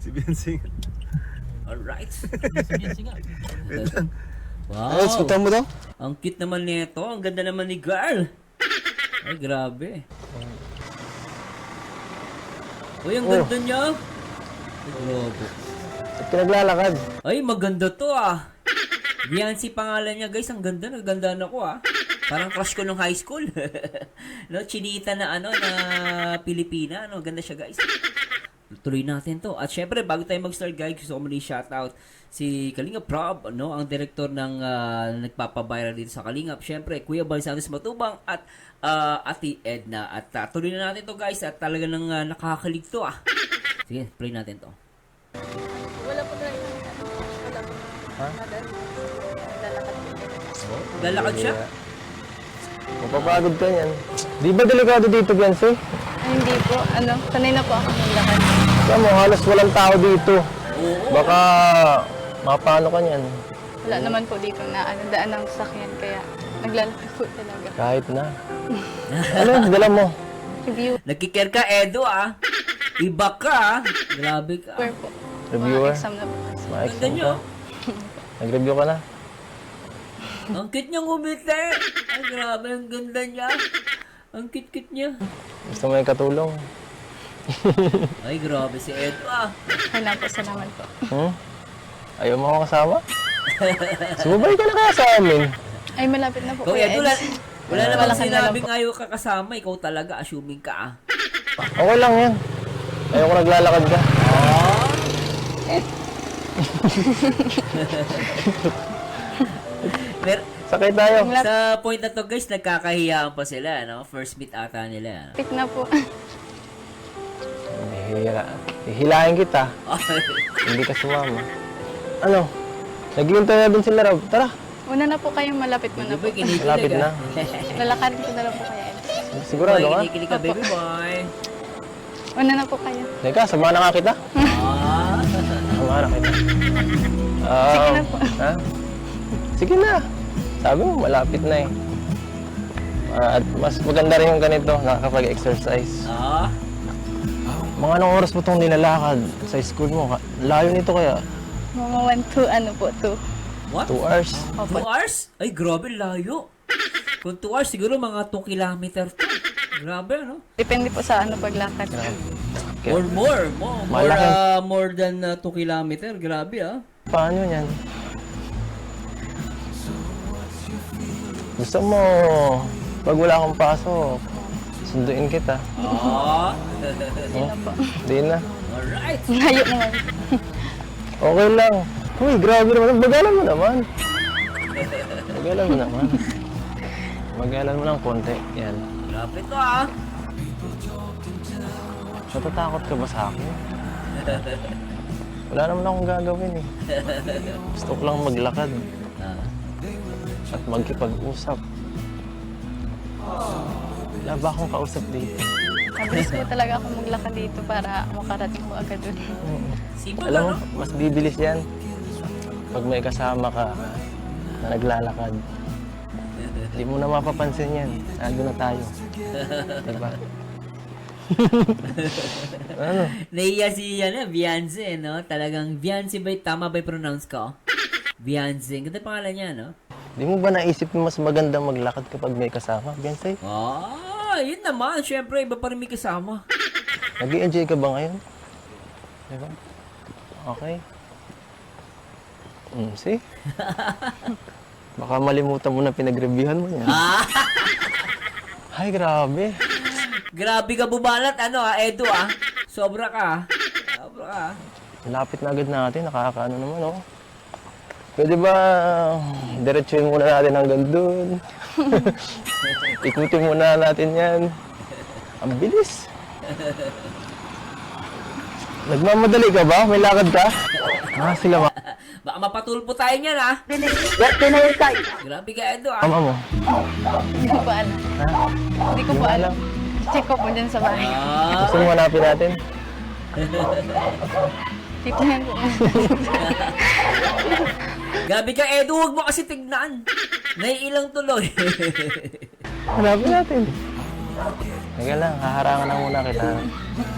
Si Bensing. Alright. Wait lang. Wow. Ay, sutan mo daw? Ang cute naman nito. Ang ganda naman ni girl. Ay, grabe. Uy, ang ganda niya. Ay, grabe. At pinaglalakad. Ay, maganda to ah. Beyonce pangalan niya guys. Ang ganda. Nagandaan ako ah. Parang crush ko nung high school. No, chinita na ano, na Pilipina. Ano, ganda siya guys. Tuloy natin to. At syempre, bago tayo mag-start guys, gusto ko muli shoutout si Kalingap Rob, no, ang direktor ng nagpapaviral dito sa Kalingap. Syempre, Kuya Bal Santos Matubang at Ate Edna. At tuloy na natin to guys. At talaga nang nakakalig to ah. Sige, play natin to. Wala po tayo. Wala po. Ha? Naglalakad po. Lalakad siya? Mapapagod ka yan. Di ba delikado dito, Beyonce? Ay, hindi po. Sanay na po ako maglakad. Alam mo, halos walang tao dito. Oo. Baka mapano ka niyan. Wala naman po dito na daan ng sasakyan. Kaya naglalakad po talaga. Kahit na. Ano, dala mo? Review Nagkikare ka, Edo ah. Iba ka ah. Grabe ka. po. Reviewer? Mga exam na po kasi. Ganda Ma-exam niyo. ka? Nag-review ka na? Ang cute niyang umite. Ay, grabe. Ang ganda niya. Ang cute-cute niya. Gusto mo yung katulong? Ay, grabe si Edo ah. Ay na po. Salamat po. Ayaw mo ako kasama? Sumabay ka na kaya sa amin. Ay, malapit na po. Ikaw, Kuya Edo, Eds. wala namang Lalakad na lang sinabing po. ayaw ka kasama. Ikaw talaga, assuming ka ah. Okay lang yan. Ayaw ko naglalakad ka. Sakay tayo. Sa point na to guys, nagkakahiyaan pa sila, no? First meet ata nila. Malapit na po. Hihilahin kita. Hindi ka sumama. Ano? Naghihintay na din sila, Rob. Tara. Una na po kayong malapit mo na po. Malapit na. Lalakarin ko na lang po kaya Eds. Sigurado ka? Kinikilig ka, baby boy. Una na po kayo. Teka, samahan na nga kita. Ah. Samahan na kita. Sige na po. Ha? Sige na. Sabi mo, malapit na eh. At mas maganda rin yung ganito, nakakapag-exercise. Ah. Mga anong oras mo itong nilalakad sa school mo? Layo nito kaya? Mga 1, 2, 2. What? 2 hours? 2 hours? Ay, grabe, layo. Kung 2 hours, siguro mga 2 kilometer to. Grabe, ano? Depende po sa paglakad. Or more. Malaki. More than 2 kilometer. Grabe, ah. Paano yan? Gusto mo, pag wala akong pasok, sunduin kita. Ah. Hindi na po. Di na. Alright. Layo naman. Okay lang. Uy, grabe naman. Bagalan mo naman. Bagalan mo naman. Bagalan mo ng konti. Yan. Grabe to, ah. Natatakot ka ba sa akin? Wala naman akong gagawin eh. Gusto ko lang maglakad Ah. at magkipag-usap. Wala ba akong kausap dito? Mabilis po talaga ako maglakad dito para makarating po agad dun. Simple, Alam mo, ano? mas bibilis yan pag may kasama ka na naglalakad. Hindi mo na mapapansin yan. Nandun na tayo. Diba? Ano? Naiya si Beyonce, no? Talagang Beyonce ba? Tama ba yung pronounce ko? Beyonce. Ganda pangalan niya, no? Di mo ba naisip na mas maganda maglakad kapag may kasama, Beyonce? Yun naman. Siyempre, iba pa rin may kasama. Nag-i-enjoy ka ba ngayon? Diba? Okay. See? Baka malimutan mo na pinag-reviewhan mo yan. Ay, grabe. Grabe ka bumalat, ano Edo, Sobra ka, Sobra ka. Lapit na agad natin. Nakakaano naman, oh. Pwede ba diretsuhin muna natin hanggang doon? Ikutin muna natin yan. Ang bilis. Nagmamadali ka ba? May lakad ka? Sila ma... Baka mapatulpo tayo niyan, Dito na yun tayo. Grabe ka, Edo, Mama mo? Hindi ko po alam. Ha? Hindi ko po alam. Check ko po dyan sa bahay. Gusto mo hanapin natin? Titignan ko. Grabe ka, Edo, huwag mo kasi tignan. Naiilang tuloy. Hanapin natin. Sige lang, haharangan na muna kita.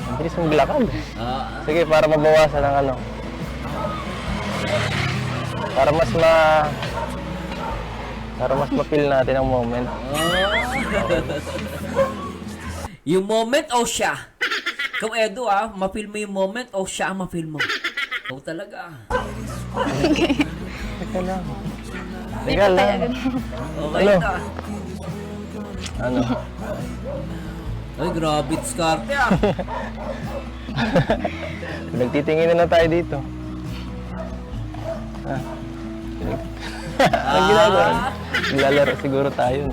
Ang bilis mong maglakad. Ah, Sige, para mabawasan ng ano. Para mas ma-feel natin ang moment. yung moment o siya? Ikaw, Edo, ma-feel mo yung moment o siya ang ma-feel mo? Ikaw talaga. Teka lang. Di Teka ba tayo lang. ganun? Okay Ano? na. Ano? Ay, grabe, diskarte Nagtitingin na tayo dito. Ang ginagawa? Lalaro siguro tayo.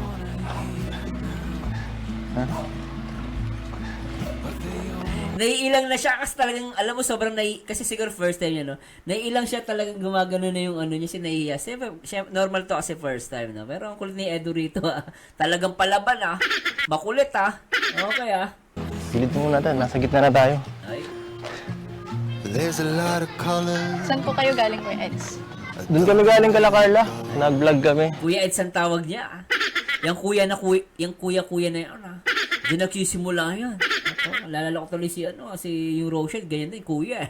Naiilang na siya kasi talagang, alam mo, sobrang kasi siguro first time niya, no? Naiilang siya talagang gumagano na yung ano niya, nahihiya. Siya, normal to kasi first time, no? Pero ang kulit ni Edo rito, talagang palaban, makulit, Okay, Pilit mo muna tayo, nasa gitna na tayo. Ay. There's a lot of colors. Saan po kayo galing, Kuya Eds? Doon kami galing kala Carla. Nag-vlog kami. Kuya Eds ang tawag niya, Yung kuya na yan, Diyan nagsisimula yan. Lalala ko tuloy si yung Rochelle, ganyan din, kuya.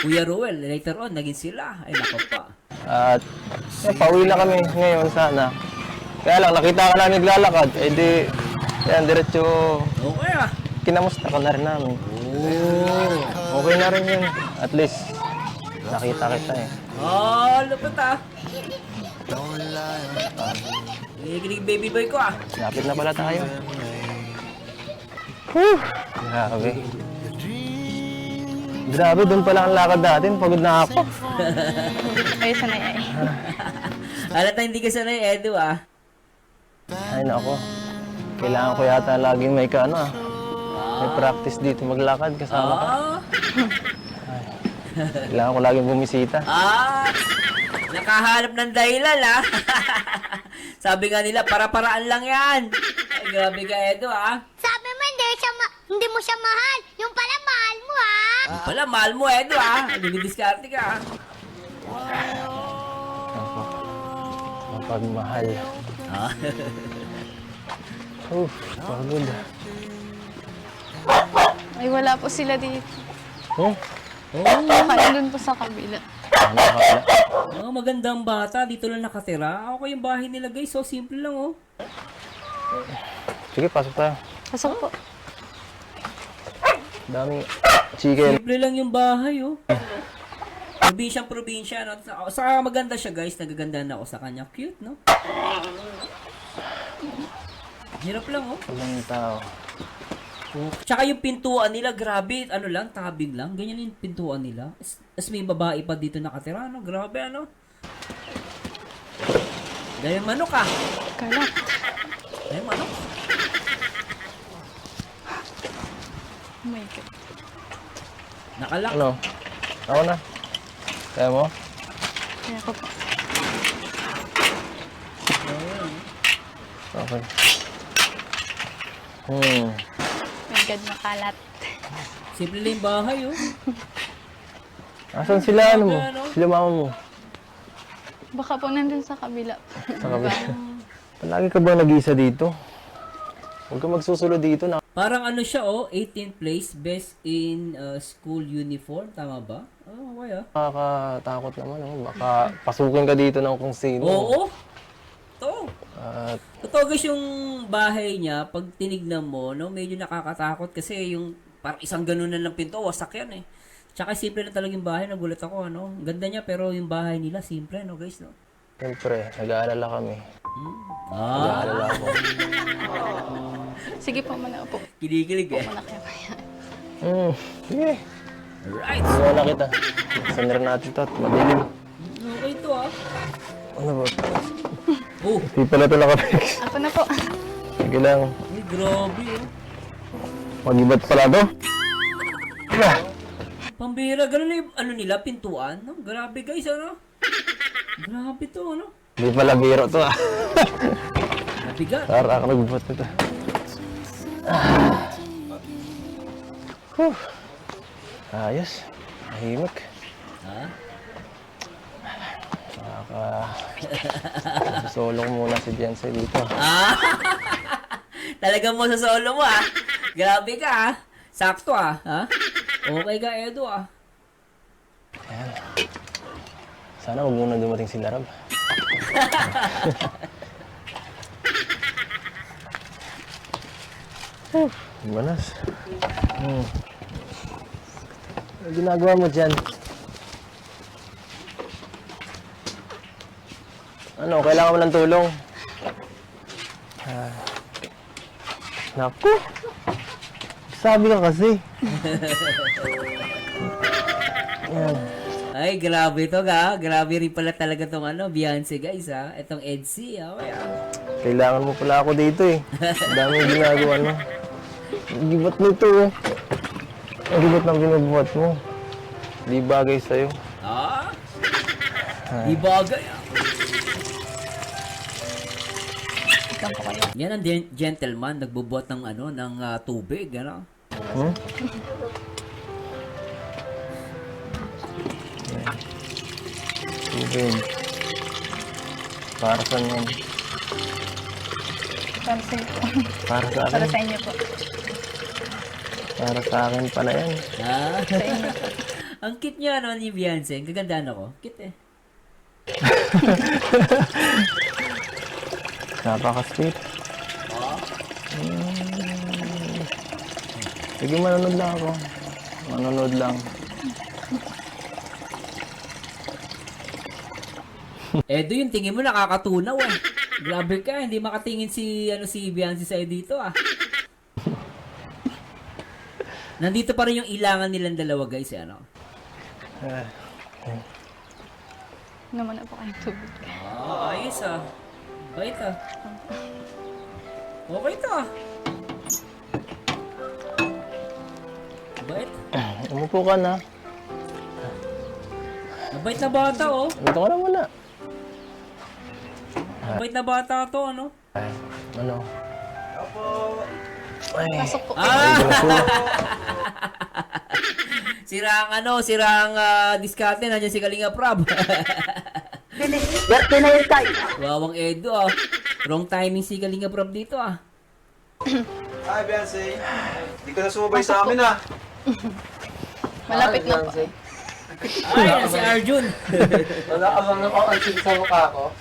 Kuya Roel, later on, naging sila. Ay, nako pa. At pauwi na kami ngayon sana. Kaya lang, nakita ka namin naglalakad. Eh di, yan, diretso, Okay, kinamusta ka na rin namin. Okay na rin yun. At least, nakita kita eh. Lupit, Don't lie on me. Kikinig baby boy ko, Lapit na pala tayo. Whew! Grabe. Grabe, doon pala ang lakad natin. Pagod na ako. Kayo sanay ay. Halata hindi ka sanay, Edo, Ay, nako. Kailangan ko yata laging may may practice dito maglakad kasama ka. Kailangan ko laging bumisita. Nakahanap ng dahilan, Sabi nga nila, para-paraan lang yan. Ay, grabe ka, Edo, Sabi mo, hindi mo siya mahal. Yung pala, mahal mo, ha? Yung pala, mahal mo, Edo, Dumidiskarte ka, Ako. Mapagmahal. Pagod. Ay, wala po sila dito. Oh, Baka nandun po sa kabila. nakakala. Magandang bata. Dito lang nakatira. Okay yung bahay nila, guys. So, simple lang, Sige, pasok tayo. Pasok po. Daming chicken. Simple lang yung bahay, Probinsya, no? Saka maganda siya, guys. Nagaganda na ako sa kanya. Cute, no? Hirap lang, Walang tao. Tsaka yung pintuan nila, grabe. Tabing lang. Ganyan yung pintuan nila. As may babae pa dito nakatira, Grabe, Dahil manok, Kala. Dahil manok. Oh my God. Nakalak. Ano? Ako na. Kaya mo? Kaya ko po. Okay. My God, makalat. Simple lang yung bahay, Asan sila, mo? Sila mama mo? Baka po nandun sa kabila. Sa kabila. Palagi ka ba nag-iisa dito? Huwag ka magsusunod dito na. Parang siya, 18th place, best in school uniform. Tama ba? Okay, Nakakatakot naman, Baka pasukin ka dito ng kung sino. Oo. To. At Totoo, guys, yung bahay niya, pag tinignan mo, medyo nakakatakot kasi yung parang isang ganun na ng pinto, wasak yan, Tsaka simple na talaga yung bahay, nagulat ako, Ang ganda niya, pero yung bahay nila, simple, guys, siyempre, nag-aalala kami. Nag-aalala ako. Sige po, muna po. Kinikilig, Muna kayo kaya. Sige. Right. Wala kita. Sandra natin to at madilim. Okay to, Ano ba? Oh, Di pala ito nakapix. Ako na po. Sige lang. ay, grabe, Mag-ibat pala to. Pambira, ganun yung, nila, pintuan, Grabe, guys, Grabe to, Di pala biro to, Mabigat. Tara, ako nagbubat ito. Ayos. Mahimik. Solo ko muna si Beyonce dito. Talagang mo sa solo mo, Grabe ka, ha? Sakto, ha? Okay ka, Edo, ha? Ayan. Sana huwag muna dumating si Larab. Banas. Ano ginagawa mo dyan? Ano, kailangan mo ng tulong? Naku! Sabi ka kasi. Yan. Ay, grabe to, ha? Grabe rin pala talaga tong Beyonce, guys, ha? Itong Edsy, okay, ha? Kailangan mo pala ako dito eh. Ang dami yung ginagawa mo. Ang gibat nito eh. Ang gibat ng binubuhat mo. Di bagay sa'yo. Ah? Di bagay, ha? Ikaw po kayo. Yan ang gentleman, nagbubuhat ng ng tubig, ano? Hmm? Tubig. Para saan yan? Para sa inyo po. Para sa Para akin. sa inyo po. Para sa akin pala yan. Ah? Sa inyo po. Ang cute niya, ni Beyonce. Ang kagandaan ako. Cute, eh. Napaka-sweet. Sige, manonood lang ako. Manonood lang. Edo, yung tingin mo nakakatunaw, eh. Grabe ka, hindi makatingin si Beyonce sa'yo dito, ah. Nandito pa rin yung ilangan nilang dalawa, guys, eh, ano? Naman na po kayong tubig. Ayos, ah. Bait, ah. Okay to, ah. Bait. Umupo ka na. Mabait na bata, oh. Dito ka na muna. Mabait na bata to, ano? Ay, ano? Ay, Pasok po. Sirang diskarte, nandiyan si Kalinga Prab. Wawang Edo, ah. Wrong timing si Kalinga Prab dito, ah. Hi, Beyonce. Hindi ka na sumabay sa amin, ah. Malapit na po. Ay, yan si Arjun. Wala ako ang sa mukha ko.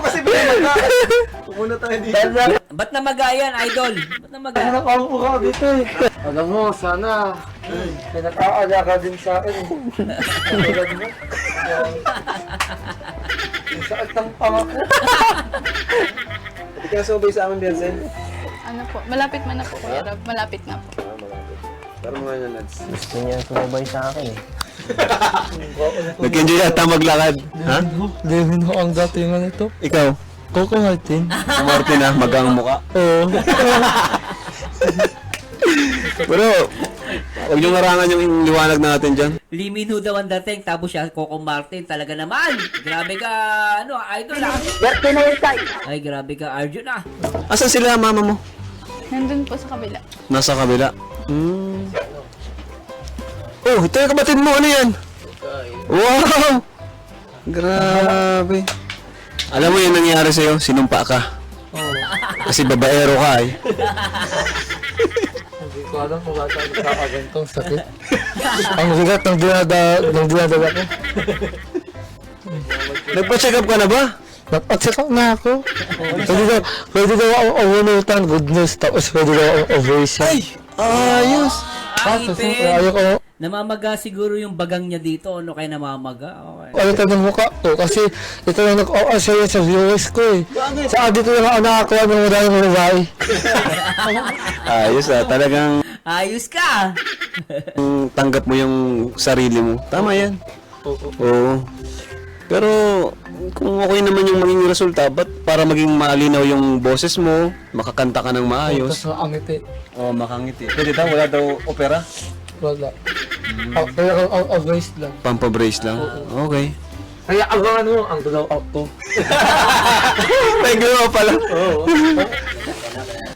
Kasi binamaga. Pumunta tayo dito. Ba't na magayan, idol? Ba't na magayan? Nakaupo ka dito eh. Alam mo, sana pinag-aala ka din sa akin. Tulad mo. Yung sakit ng panga ko. Hindi ka na sumabay sa amin, Beyonce. Ano po? Malapit man na po, Kuya Rob. Malapit na po. Pero mga yan, Nads. gusto niya sumabay sa akin eh. Nag-enjoy yata maglakad. Ha? Devin ho ang datingan ito. Ikaw? Coco Martin. Si Martin ha? Magang muka. Oo. Pero, huwag niyong harangan yung liwanag natin dyan. Limino daw ang dating, tapos siya, Coco Martin, talaga naman. Grabe ka, idol, ah. Ay, grabe ka, Arjun, ah. Asan sila mama mo? Nandun po sa kabila. Nasa kabila. Oh, ito yung kapatid mo. Ano yan? Wow! Grabe. Alam mo yung nangyari sa'yo? Sinumpa ka. Kasi babaero ka eh. Hindi ko alam kung bakit ako nakakagantong sakit. Ang bigat ng dinadala ko. Nagpa-check up ka na ba? Nagpa-check up na ako. Pwede daw ako overnutan, good news. Tapos pwede daw ako ovation. Ay! Ayos! Ang ipin. Ayoko. Namamaga siguro yung bagang niya dito, kaya namamaga. Okay. Ano ito ng mukha ko? Kasi ito na nag-o-asaya sa viewers ko eh. Sa dito na ako nakakuha ng maraming babae. Ayos ah, talagang Ayos ka! tanggap mo yung sarili mo. Tama yan. Oo. Pero kung okay naman yung maging resulta, ba't para maging malinaw yung boses mo, makakanta ka ng maayos? Tapos ang ngiti. Oo, makangiti. Pwede daw, wala daw opera? Wala. Kaya ang voice lang. Pampabrace lang? Okay. Kaya ang glow up ko. May glow pala. Oo.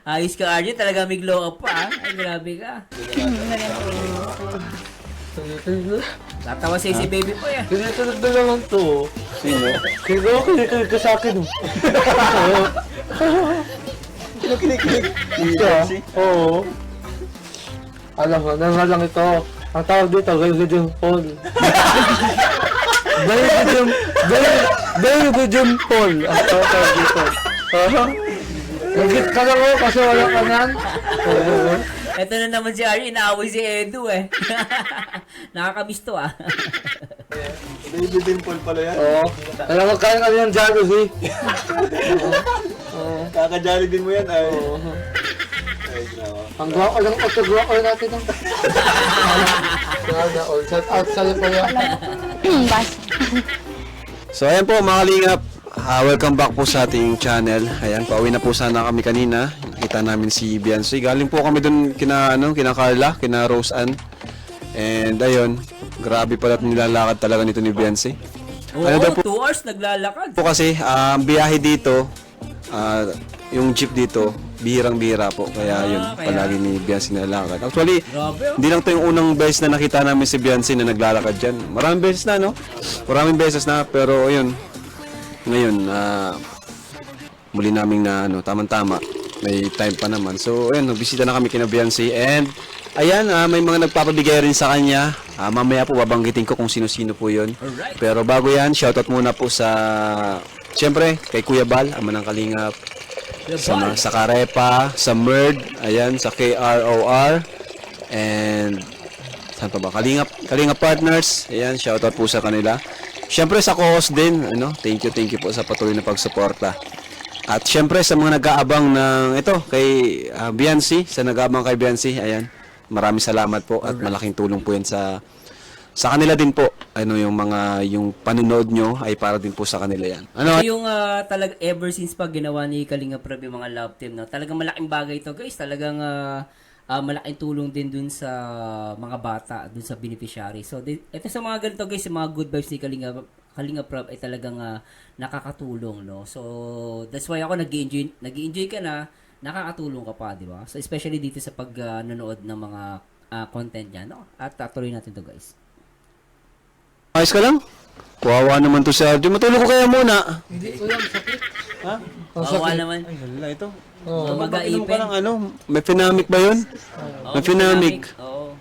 Ayos ka, Arjun. Talaga may glow up pa, ah. Ay, grabe ka. Tatawa si baby po, eh. Kinikilig na naman to. Sino? Kinikilig ka sa akin. Ano kinikilig? Ito, oo. Alam mo, naman lang ito. Ang tawag dito, Belgium Paul. Belgium Paul. Ang tawag dito. Nagit ka lang mo kasi wala ka nan. Oo. Ito na naman si Ari, inaaway si Edu eh. Nakakamiss to ah. Baby dimple pala yan. Oo. Alam mo, kaya kami ng Jollibee. Kakajali din mo yan ay. Oo. Ay, grabe. Ang guwako lang, otogwako natin ng... Sana all. Shout out sa'yo po yan. Bas. So ayan po mga kalingap, welcome back po sa ating channel. Ayan, pauwi na po sana kami kanina. Nakita namin si Beyonce. Galing po kami dun kina Carla, kina Rose Ann. And ayun, grabe pala nilalakad talaga nito ni Beyonce. Oo, Ano daw po 2 hours naglalakad. po kasi, ang biyahe dito, yung jeep dito, bihirang-bihira po. Kaya yun, kaya. palagi ni Beyonce nilalakad. Actually, Grabe oh. hindi lang to yung unang beses na nakita namin si Beyonce na naglalakad dyan. Maraming beses na, no? Maraming beses na, pero ayun, ngayon, muli namin na, tamang-tama. May time pa naman. So, ayun, nagbisita na kami kina Beyonce. And, ayan, may mga nagpapabigay rin sa kanya. Mamaya po, babanggitin ko kung sino-sino po yun. Alright. Pero bago yan, shoutout muna po sa, siyempre, kay Kuya Bal, ama ng Kalingap. Sa Karepa, sa Merd, ayan, sa KROR, and saan pa ba? Kalingap Partners, ayan, shoutout po sa kanila. Siyempre sa co-host din, thank you po sa patuloy na pagsuporta. At siyempre sa mga nag-aabang ng ito, kay Beyonce, sa nag-aabang kay Beyonce, ayan, maraming salamat po at malaking tulong po yan sa kanila din po. Yung panonood nyo ay para din po sa kanila yan. So yung talaga ever since pag ginawa ni Kalinga Prab yung mga love team, no? Talagang malaking bagay ito guys. Talagang malaking tulong din dun sa mga bata, dun sa beneficiary. So ito sa mga ganito guys, yung mga good vibes ni Kalinga Prab ay talagang nakakatulong, no? So that's why ako nag-enjoy ka na, nakakatulong ka pa, di ba? So especially dito sa pag-nanood ng mga content niya, no? At tuloy natin to guys. Ayos ka lang? Kuwawa naman to si Arjo. Matulog ko kaya muna. Hindi ko lang sakit. Ha? Kawawa naman. Ay, hala ito. Oo. Inom ka lang, may phenamic ba yun? May phenamic. Oo.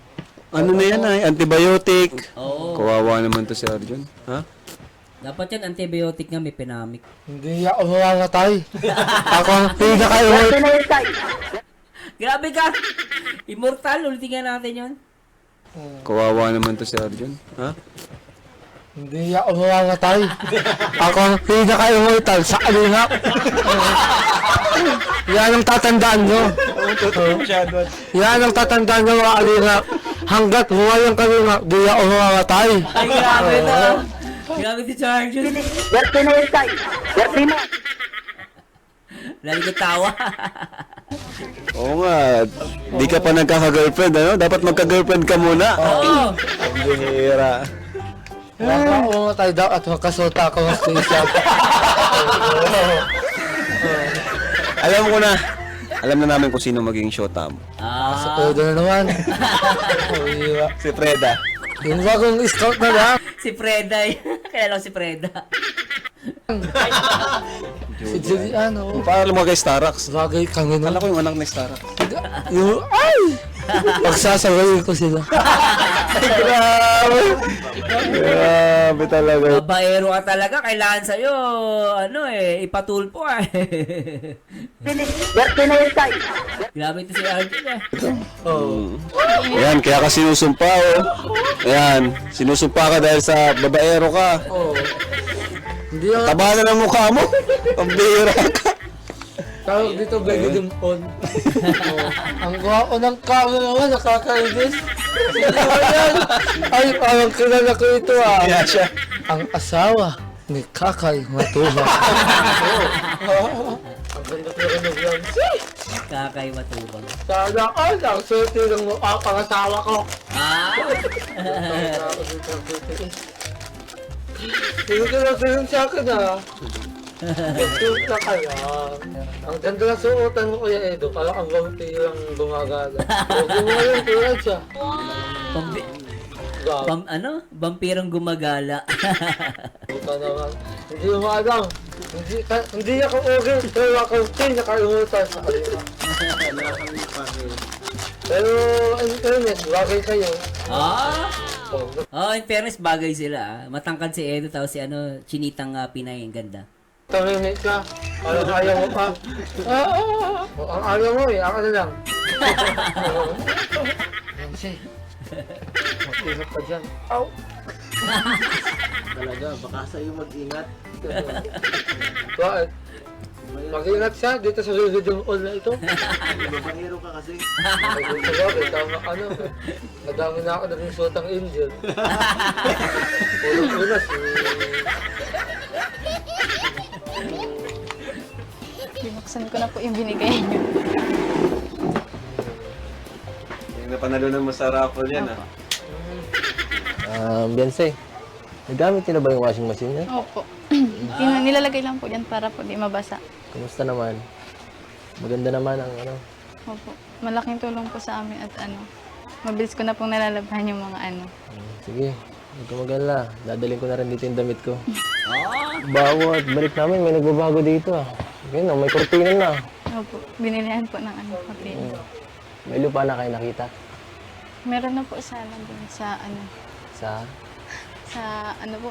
Ano na yan ay? Antibiotic. Oo. Kuwawa naman to si Arjun. Ha? Dapat yan, antibiotic nga, may phenamic. Hindi ako mamatay. Ako, hindi na kayo. Grabe ka! Immortal, ulitin nga natin yun. Kuwawa naman to si Arjun. Ha? Hindi ako mamatay. Ako, hindi na kayo immortal sa kalingap. Yan ang tatandaan nyo. Yan ang tatandaan nyo mga kalingap. Hanggat buhay ang kalingap, di ako mamatay. Ay, grabe to. Grabe si Charger. Lagi ko tawa. Oo nga. Di ka pa nagkaka-girlfriend, Dapat magka-girlfriend ka muna. Oo. Ang bihira. Ako mamatay daw at makasuta ako ng station. Alam ko na. Alam na namin kung sino maging shota mo. Sa todo na naman. Si Freda. Yung bagong scout na lang. Si Freda. Kaya lang si Freda. Si Julian, oo. Paano lumagay Starax? Bagay kang Kala ino. ko yung anak ni Starax. Ay! Pagsasabayin ko sila. Grabe. Grabe talaga. Babaero ka talaga. Kailangan sa'yo, ipatulpo Grabe ito si Arjun Oo. Ayan, kaya ka sinusumpa, Ayan, sinusumpa ka dahil sa babaero ka. Oo. Hindi ako. Taba na ng mukha mo. Pambira ka. Tawag dito, Belgium Paul. Ang guwapo ng kamo naman, nakakainis. Hindi ba yan? Ay, parang kilala ko ito Kaya siya. Ang asawa ni Kakay Matuma. Ang ganda ko rin ng Beyonce. Kakay matubang. Sana all, ang swerte ng mukha pang asawa ko. Hindi ko lang ganun sa akin Cute na kaya. Ang ganda na suotan mo Kuya Edo, parang ang vampirang gumagala. Gumayon tulad siya. Vampirang gumagala. Puta naman. Hindi mo alam. Hindi ako okay, pero ako pinakalimutan sa kanila. Pero in fairness, bagay kayo. Ah! Oh, Oh, in fairness, bagay sila. Matangkad si Edo, tapos si Chinitang Pinay, ang ganda. tahimik ka. Ayaw mo pa. Ang ayaw mo eh, ako na lang. Kasi, mag-ingat ka dyan. Ow! Talaga, baka sa'yo mag-ingat. Bakit? Mag-ingat siya dito sa susunod yung all na ito. Babahero ka kasi. Sabagay, tama ano. Nadami na ako naging sotang angel. Unang-una si... Binuksan ko na po yung binigay niyo. Yung napanalunan mo sa raffle yan, ah. Beyonce, nagamit niyo na ba yung washing machine niya? Opo. Nilalagay lang po yan para po di mabasa. Kumusta naman? Maganda naman ang ano. Opo. Malaking tulong po sa amin at mabilis ko na pong nalalabahan yung mga Sige, huwag ka mag-alala. Dadalhin ko na rin dito yung damit ko. Ah! Bawat balik namin, may nagbabago dito ah. Ganyan, may kurtina na. Opo. Binilihan po ng papel. May lupa na kayo nakita. Meron na po sana dun sa Sa... po,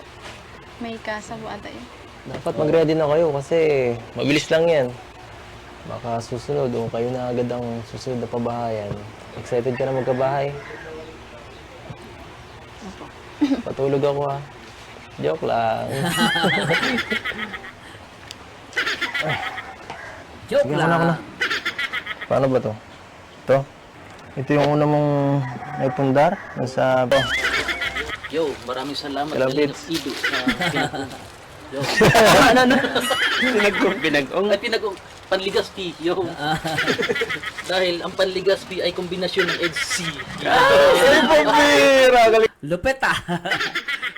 may kasa po ata yun. Dapat mag-ready na kayo kasi mabilis lang yan. Baka susunod o kayo na agad ang susunod na pabahayan. Excited ka na magkabahay? Patulog ako ha. Joke lang. Joke Sige, lang. ako na. Paano ba to? Ito? Ito yung una mong naipundar? Nasa... Yo, maraming salamat Hello, galing Pits. Ido sa pinagong. Yo. Pinagong. Ay, pinagong. Panligaspi, yo. Dahil ang panligaspi ay kombinasyon ng EDC. Lupet ah.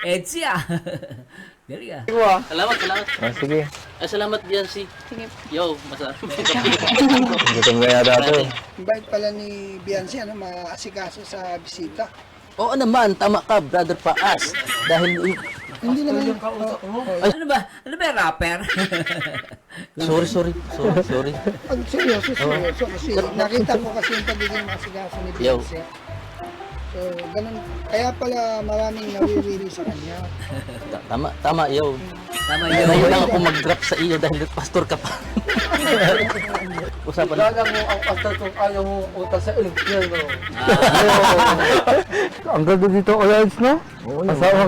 Edsi ah. Galing ah. Salamat, salamat. sige. Ay, salamat Biancy. Sige po. Yo, masarap. Gutom na yata ito. Bait pala ni Biancy, maasikaso sa bisita. Oo naman, tama ka, brother Paas. Dahil, Hindi naman yung Ano ba? Ano ba yung rapper? sorry. pag seryoso kasi nakita ko kasi yung pagiging maasikaso ni Yo. Biancy. So, ganun. Kaya pala maraming nawiriwiri sa kanya. tama, yo. Tama Ngayon yun. lang ako mag-drop sa iyo dahil pastor ka pa. Usapan na. Lala mo ang pastor kung ayaw mo utang sa impyerno. Ang ganda dito, Oleds, no? Asawa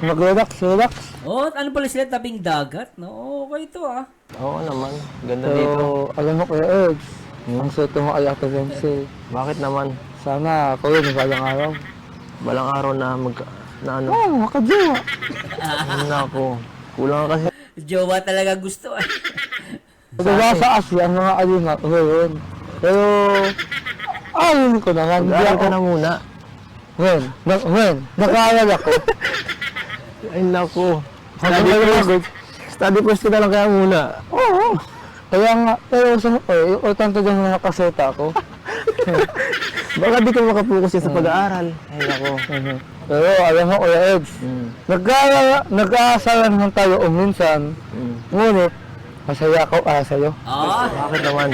mag-relax, relax. Oh, ano pala sila? Tabing dagat? No, okay to ah. Oo naman, ganda dito. alam mo Kuya Eds, ang soto mo ay Ate Beyonce. Bakit naman? Sana ako yun, balang araw. Balang araw na na ano? Oo, makajowa. Nako, kulang kasi. Jowa talaga gusto ah. Diba sa Asia, ang mga alina, ngayon. Pero, ayun ko na nga, hindi Mag-aaral ako. ka na muna. Ngayon, nag-aaral ako. Ay nako. Hanggang Study first ka na lang kaya muna. Oo. Kaya nga, pero sa yung utang to dyan mga kaseta ko. Baka di ka makapokus sa pag-aaral. Ay nako. Pero alam mo, Kuya Eds, nag-aasalan naman tayo minsan, ngunit, masaya ako sa'yo. Ah, Bakit naman?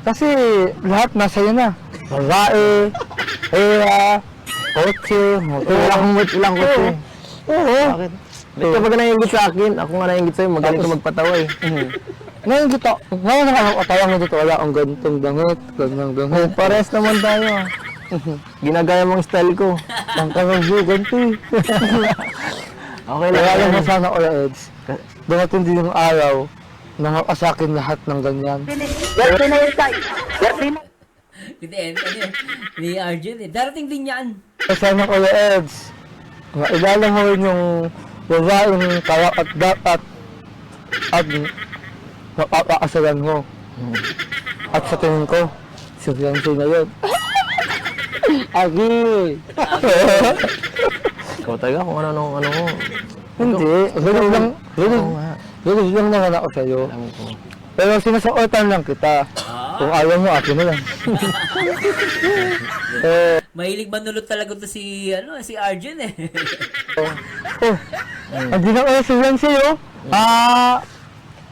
Kasi lahat nasa iyo na. Babae, pera, kotse, motor. Ilang kotse. Oo. Bakit? Ba't ka ba ka naiingit sa akin? Ako nga naiingit sa'yo. Magaling ka magpatawa eh. Ngayon kita, ngayon nakakatawa mo dito, wala akong ganitong damit, ganyan. Pares naman tayo ah. Ginagaya mong style ko. Pangkaragyo, ganito eh. Okay lang. Kaya alam mo sana, Kuya Eds, dumating din yung araw, nakakasakin lahat ng ganyan. hindi ano yun, ni Arjun eh. Darating din yan. Sana, Kuya Eds, mailala mo rin yung babaeng karapat dapat at mapapakasalan mo. At sa tingin ko, si Beyonce na yun. Agi! Ikaw talaga kung ano mo. Hindi, ganun lang naman ako sa'yo. Alam ko. Pero sinasuotan lang kita. Kung ayaw mo, akin na lang. Mahilig manulot talaga to si Arjun eh. Hindi na kaya si Beyonce, oh.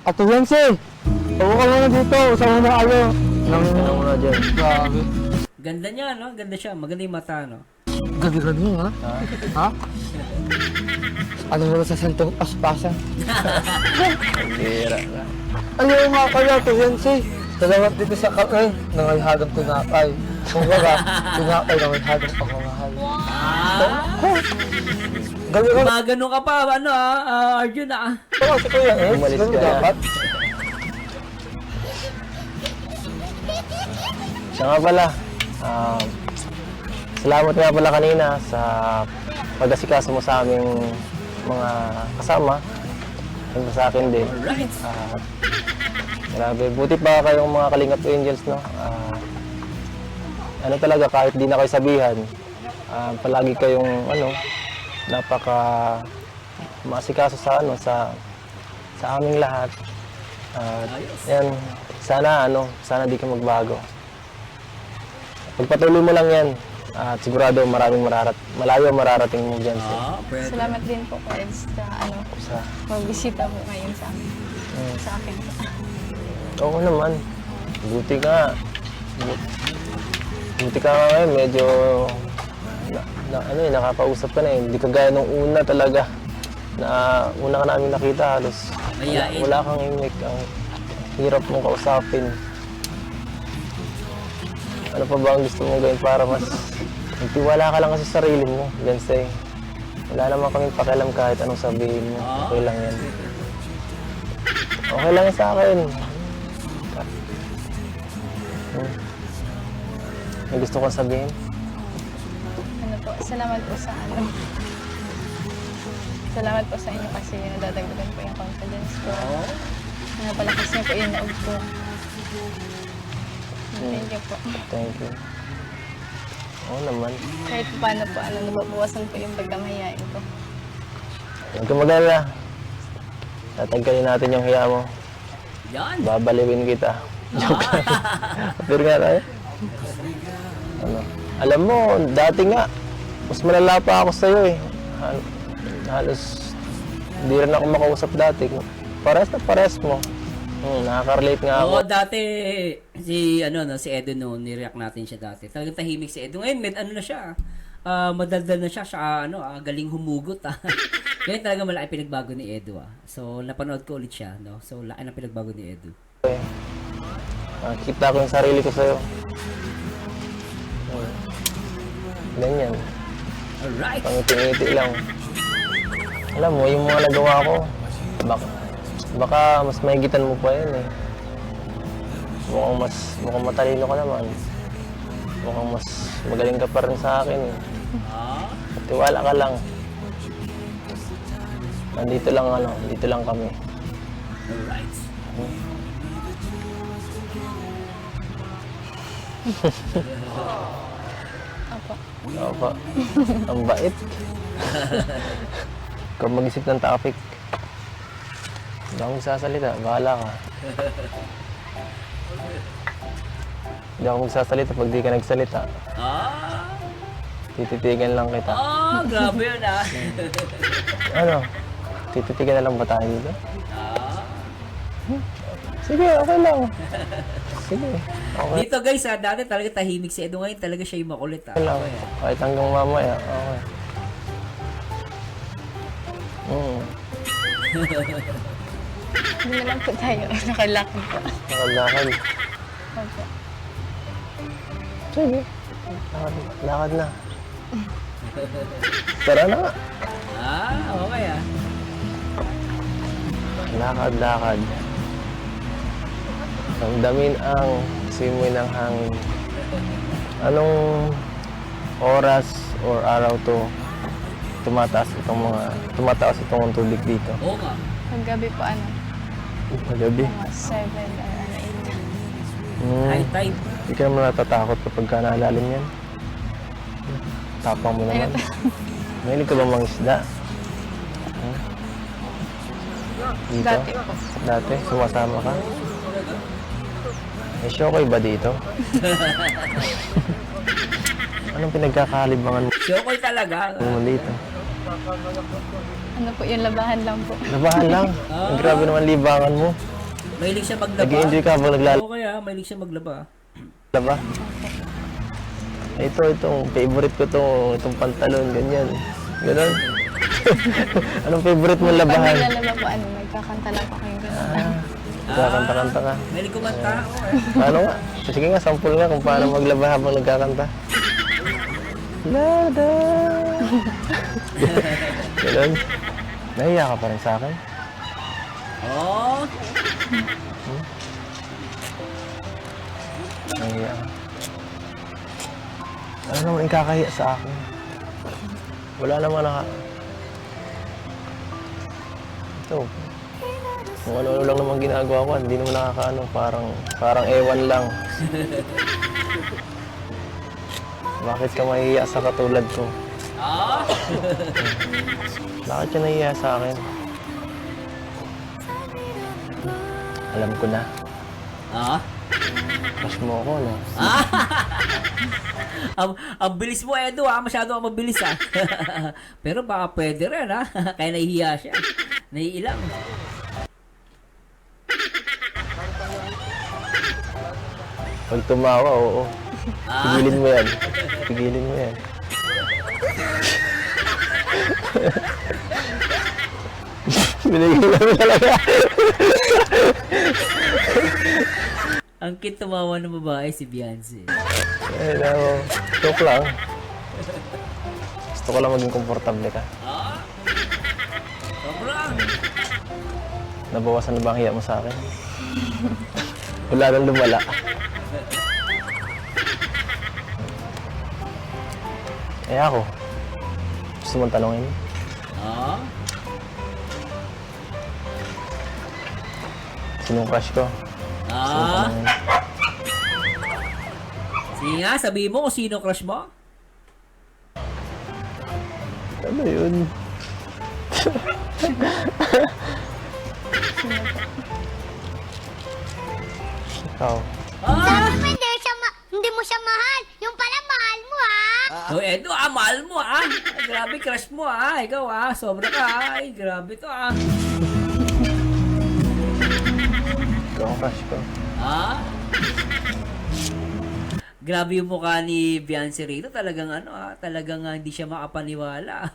Ato Yancy! Upo ka muna dito. Usama na kayo. Ano muna dyan? Grabe. Ganda niya, no? Ganda siya. Maganda yung mata, no? Ganda-ganda mo, ha? Ha? Ano mo sa sentong aspasan? Bira na. Ayaw nga kaya to Yancy. Salamat dito sa kape. Nangalhagang tinapay. Kung baga, tinapay nangalhagang pagmamahal. Galing ka. Magano ka pa, ano Arjun Oo, si Kuya Eds. Umalis Ganun ka na. dapat. Siya nga pala, salamat nga pala kanina sa pag-asikaso mo sa aming mga kasama. Siyempre sa akin din. Grabe, buti pa kayong mga Kalingap Angels, no? Ano talaga, kahit di na kayo sabihan, palagi kayong, napaka maasikaso sa, sa aming lahat. Yan, sana di ka magbago. Pagpatuloy mo lang yan, at sigurado malayo mararating mo dyan. Salamat din po, Eds, sa magbisita po ngayon sa amin. Sa akin. Oo naman, buti ka. Buti ka nga ngayon, medyo nakapausap ka na eh. Hindi ka gaya nung una talaga. Una ka namin nakita, halos Mayain. wala kang imik. Ang hirap mong kausapin. Ano pa ba ang gusto mong gawin para mas magtiwala ka lang kasi sa sarili mo, Jansay. Wala naman kaming pakialam kahit anong sabihin mo. Okay lang yan. Okay lang yan sa akin. May gusto kong sabihin? Salamat po sa Salamat po sa inyo kasi nadadagdagan po yung confidence ko. Napalakas niyo po yung loob ko. Thank you po. Thank you. Oo naman. Kahit paano po, nababawasan po yung pagkamahiyain ko. Huwag ka mag-alala. Tatanggalin natin yung hiya mo. Yan. Babaliwin kita. Joke lang. Appear nga tayo. Alam mo, dati nga, mas malala pa ako sa'yo eh. Halos, hindi rin ako makausap dati. Pares mo. Nakaka-relate nga ako. Oo, dati si Edo noon, ni-react natin siya dati. Talagang tahimik si Edo. Ngayon, na siya. Madaldal na siya, galing humugot. Ngayon talaga malaki pinagbago ni Edo. So, napanood ko ulit siya, no? So, laki na pinagbago ni Edo. Nakikita ko yung sarili ko sa'yo. Ganyan. Alright. Pangiti-ngiti lang. Alam mo, yung mga nagawa ko, baka mas mahigitan mo pa yan eh. Mukhang matalino ka naman. Mukhang mas magaling ka pa rin sa akin eh. Tiwala ka lang. Nandito lang kami. Alright. Opo. Ang bait. Ikaw mag-isip ng topic. Hindi ako magsasalita. Bahala ka. Hindi ako magsasalita pag di ka nagsalita. Tititigan lang kita. Grabe yun Ano? Tititigan na lang ba tayo dito? Sige, okay lang. Sige, okay Dito guys, dati talaga tahimik si Edo. Ngayon talaga siya yung makulit. lang. Kahit hanggang mamaya, okay. Hindi na lang po tayo. Nakalakad po. Lakad. Opo. Sige. Lakad na. Tara na nga. Okay Lakad. Damdamin ang simoy ng hangin. Anong oras or araw to tumataas itong tubig dito? Oo nga. Paggabi po, Magabi. mga 7 or 8. High tide. Hindi ka naman natatakot kapag ka nalalim yan. Tapang mo naman. Mahilig ka ba mga isda? Dito? Dati po. Dati? Sumasama ka? May shokoy ba dito? Anong pinagkakalibangan Shokoy talaga. mo dito? Ano po, yung labahan lang po. Labahan lang. Grabe naman libangan mo. Mahilig siya maglaba. Nag-enjoy ka habang naglalaba? Oo, kaya mahilig siya maglaba. Itong favorite ko itong pantalon, ganyan. Ganon. Anong favorite mong Pag labahan? naglalaba po, nagkakanta lang po kayong gano'n. Nagkakanta-kanta ka. Mahilig kumanta. Paano nga? Sige nga, sample nga kung paano maglaba habang nagkakanta. Lada! Ganon. Nahiya ka pa rin sa akin? Oh. Nahiya ka. Ano naman ikakahiya sa akin? Wala naman Ito. Kung ano-ano lang naman ginagawa ko, hindi naman nakakaano, parang ewan lang. Bakit ka mahihiya sa katulad ko? Bakit ka nahihiya sa akin? Alam ko na. Crush mo ako, no? Ang bilis mo, Edo, masyado ang mabilis, Pero baka pwede rin, Kaya nahihiya siya. Naiilang. Pag tumawa, oo. Pigilin mo yan. Pigilin mo yan. Binigilan mo talaga. Ang cute tumawa ng babae si Beyonce. Joke lang. Gusto ko lang maging komportable ka. Sobrang. Nabawasan na ba ang hiya mo sa akin? Wala nang lumala. Ako. Gusto mong tanongin? Sinong crush ko? Gusto mong tanongin? Sige nga, sabihin mo kung sino crush mo. Ano yun? Ikaw. Sabi mo hindi mo siya mahal. Yung pala mahal mo, ha? Oh, Edo, mahal mo, Grabe, crush mo, Ikaw, sobra ka, Ay, grabe to, Ikaw ang crush ko. Grabe yung mukha ni Beyonce rito. Talagang talagang hindi siya makapaniwala.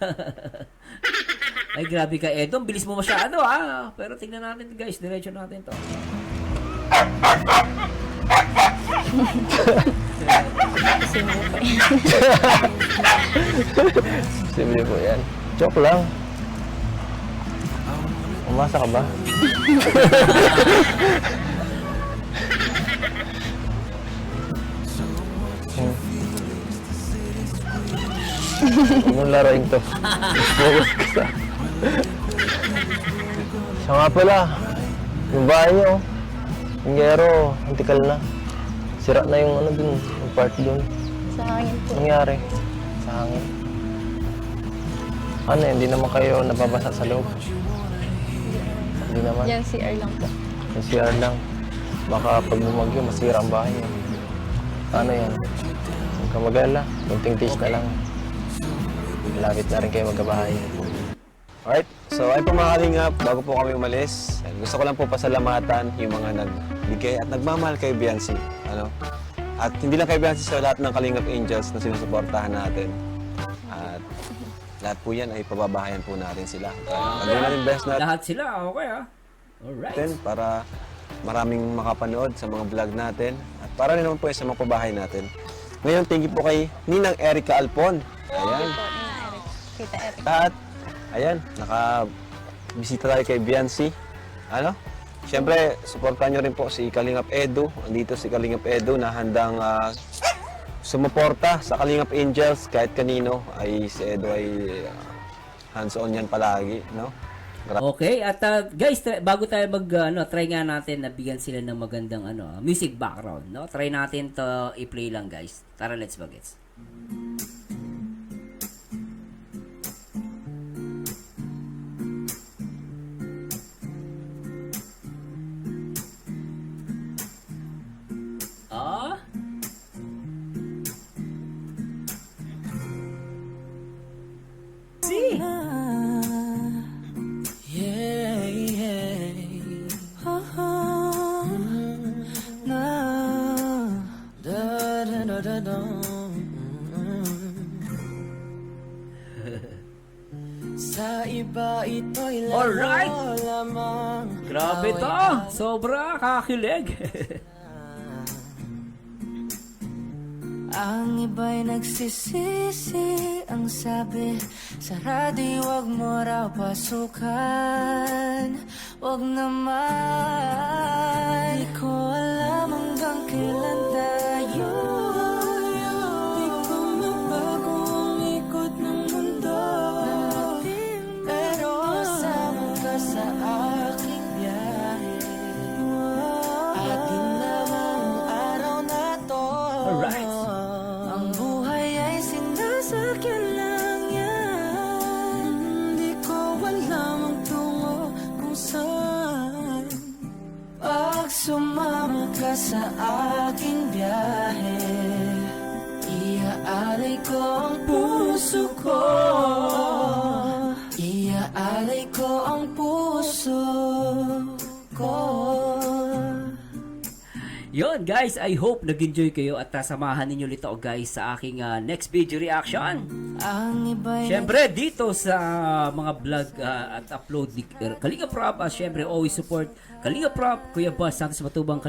Ay, grabe ka, Edo. Ang bilis mo masyado, Pero tingnan natin, guys. Diretso natin to. Simple po yan. Joke lang. Umasa ka ba? Anong laruin to? Focus ka sa... Siya nga pala. Yung bahay niyo. Yung gero, antikal na. Sira na yung dun, yung part dun. Sa hangin po. Nangyari? Sa hangin. Hindi naman kayo nababasa sa loob? Hindi naman. Yan, CR lang po. Yung CR lang. Baka pag bumagyo, masira ang bahay niya. Ano yan? Huwag ka mag-alala. Kunting tiis na lang. Malapit na rin kayo magkabahay. Alright, so ay po mga kalingap, bago po kami umalis, gusto ko lang po pasalamatan yung mga nagbigay at nagmamahal kay Beyonce. At hindi lang kay Beyonce, sa lahat ng Kalingap Angels na sinusuportahan natin. At lahat po yan ay pababahayan po natin sila. Gagawin natin best natin Lahat sila, okay, Alright. para maraming makapanood sa mga vlog natin. At para rin naman po sa mga pabahay natin. Ngayon, thank you po kay Ninang Erica Alpon. Ayan. Kita Eric. At ayan, nakabisita tayo kay Beyonce. Siyempre, supportan nyo rin po si Kalingap Edu. Andito si Kalingap Edu na handang sumuporta sa Kalingap Angels. Kahit kanino, ay si Edu ay hands-on yan palagi, Okay, at guys, bago tayo try nga natin na bigyan sila ng magandang music background, Try natin to i-play lang, guys. Tara, let's bagets. See? Yeah. Alright! Grabe to! Sobra kakakilig! Ang iba'y nagsisisi, ang sabi sa radyo, wag mo raw pasukan. Wag naman, di ko alam hanggang kailan tayo. Di ko mabago ang ikot ng mundo, pero kasama ka sa aking biyahe. Atin naman ang araw na to. Alright! Ang buhay ay sinasakyan lang yan. Di ko alam ang tungo kung saan. Pag sumama ka sa aking biyahe, iaalay ko ang puso ko. Iaalay ko ang puso ko. Yon guys, I hope nag-enjoy kayo at samahan ninyo ulit ako guys sa aking next video reaction. Ang iba'y Siyempre dito sa mga vlog at upload ni Kalinga Prab, siyempre always support Kalinga Prab, Kuya Bas Santos Matubang,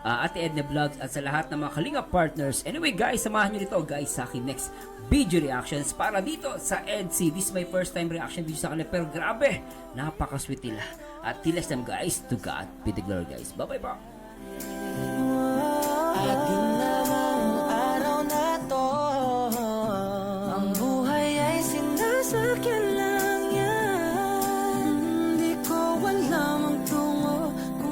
Ate Edna Vlogs at sa lahat ng mga Kalinga partners. Anyway guys, samahan nyo dito guys sa aking next video reactions para dito sa EDC. This is my first time reaction video sa kanila, pero grabe, napaka-sweet nila. At tilas them guys, to God be the glory guys. Bye bye po. ating